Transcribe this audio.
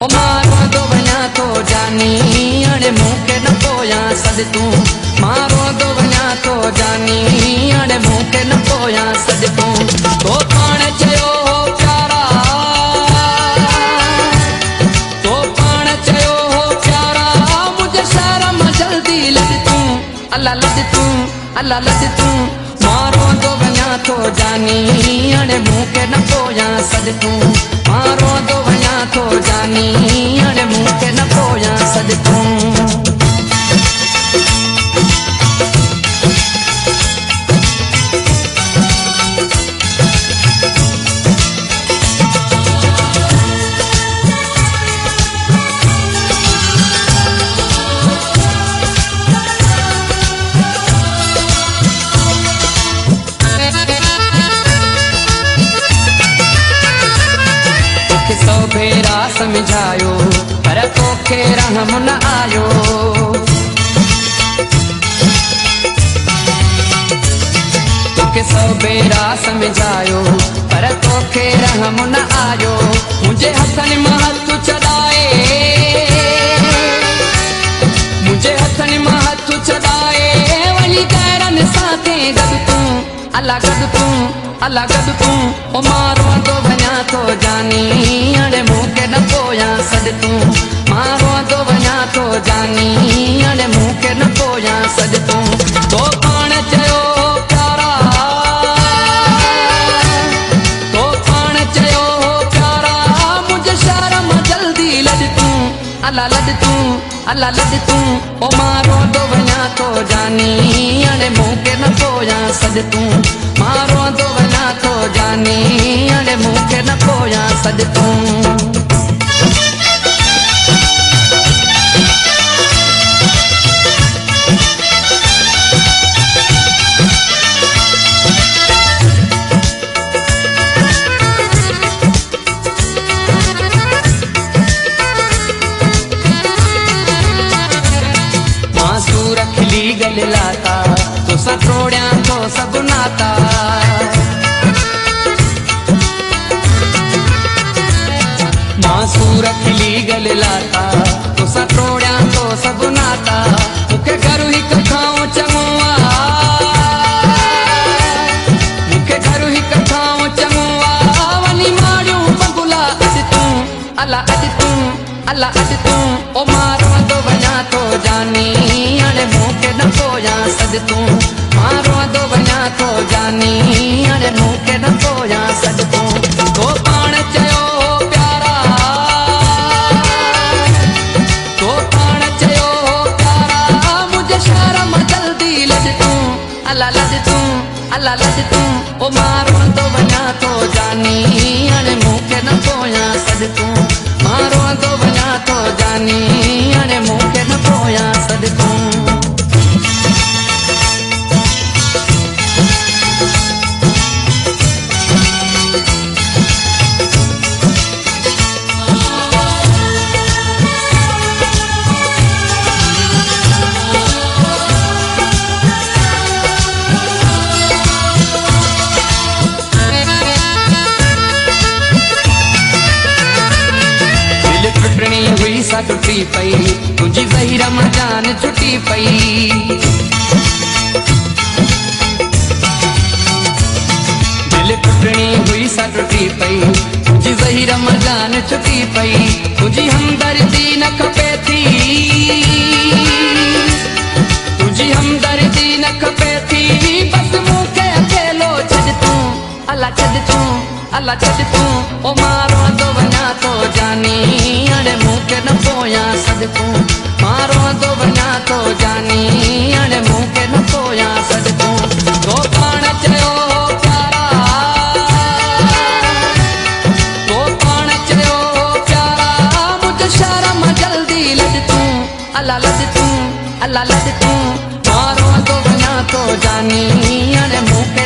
ओ मारो दो वञा तो जानी अड़े मूंखे न पोयां सॾ तूं मारो दो वञा तो जानी अड़े मूंखे न पोयां सॾ तूं तो पाण चयो हो प्यारा तो पाण चयो हो प्यारा मुझे शहर मां जल्दी लॾ तूं अल्लाह लॾ तूं अल्लाह लॾ तूं मारो दो वञा तो जानी अड़े मूंखे न पोयां सॾ तूं मारो दो वञा तो जानी अड़े मूंखे न पोयां सॾ तूं सौ भेरा समझायो पर तोखे रहम न आयो तोखे सौ भेरा समझायो पर तोखे रहम न आयो मुझे हथनि मां हथ छॾाए मुझे हथनि मां हथ छॾाए वञी गैरनि सां थे गॾु तूं अल्लाह गॾु तूं अल्लाह गॾु तूं ओ मारो तो वञा तो जानी अड़े मूंखे न पोयां सॾ तूं मारो तो वञा तो जानी अड़े मूंखे न पोयां सॾ तूं तो पाण चयो प्यारा तो पाण चयो प्यारा मुझे शहर मां जल्दी लॾ तूं अल्लाह लॾ तूं अल्लाह लॾ तूं ओ मारो तो वञा तो जानी अड़े मूंखे न पोयां सॾ तूं मारो तो वञा तो जानी अड़े मूंखे न पोयां सॾ तूं मासूर खिली गल लाता तो सा तोड़िया तो सब नाता मासूर खिली गल लाता तो सा तोड़िया तो सब नाता मुखे घर हिक खाऊं चङो मुखे घर हिक खाऊं चङो वञी मारियूं बंगुला अॼ तूं अल्लाह अॼ तूं अल्लाह अॼ तूं ओ मारो तो वञा तो जानी अड़े मूंखे न पोयां सॾ तूं मारो तो वञा तो जानी अड़े मूंखे न पोयां सॾ तूं तो पाण चयो प्यारा तो पाण चयो प्यारा मुझे शहर मां जल्दी लॾ तूं अल्लाह लॾ तूं अल्लाह लॾ तूं ओ मारो तो वञा तो जानी अड़े मूंखे न पोयां सॾ तूं मारो तो वञा तो जानी अड़े मूंखे न पोयां सॾ तूं हुई सा टुटी पई तुझी ज़हीर मां जान छुटी पई दिल टुटणी हुई सा टुटी पई तुझी ज़हीर मां जान छुटी पई तुझी हमदर्दी न खपे थी तुझी हमदर्दी न खपे थी बस मूंखे अकेलो छॾ तूं अल्लाह छॾ तूं अल्लाह छॾ तूं ओ मारो तो वञा तो जानी अड़े मूंखे न पोयां सॾ तूं मारो तो वञा तो जानी अड़े मूंखे न पोयां सॾ तूं तो पाण चयो प्यारा तो पाण चयो प्यारा मुझे शहर मां जल्दी लॾ तूं अल्लाह लॾ तूं अल्लाह लॾ तूं मारो तो वञा तो जानी अड़े मूंखे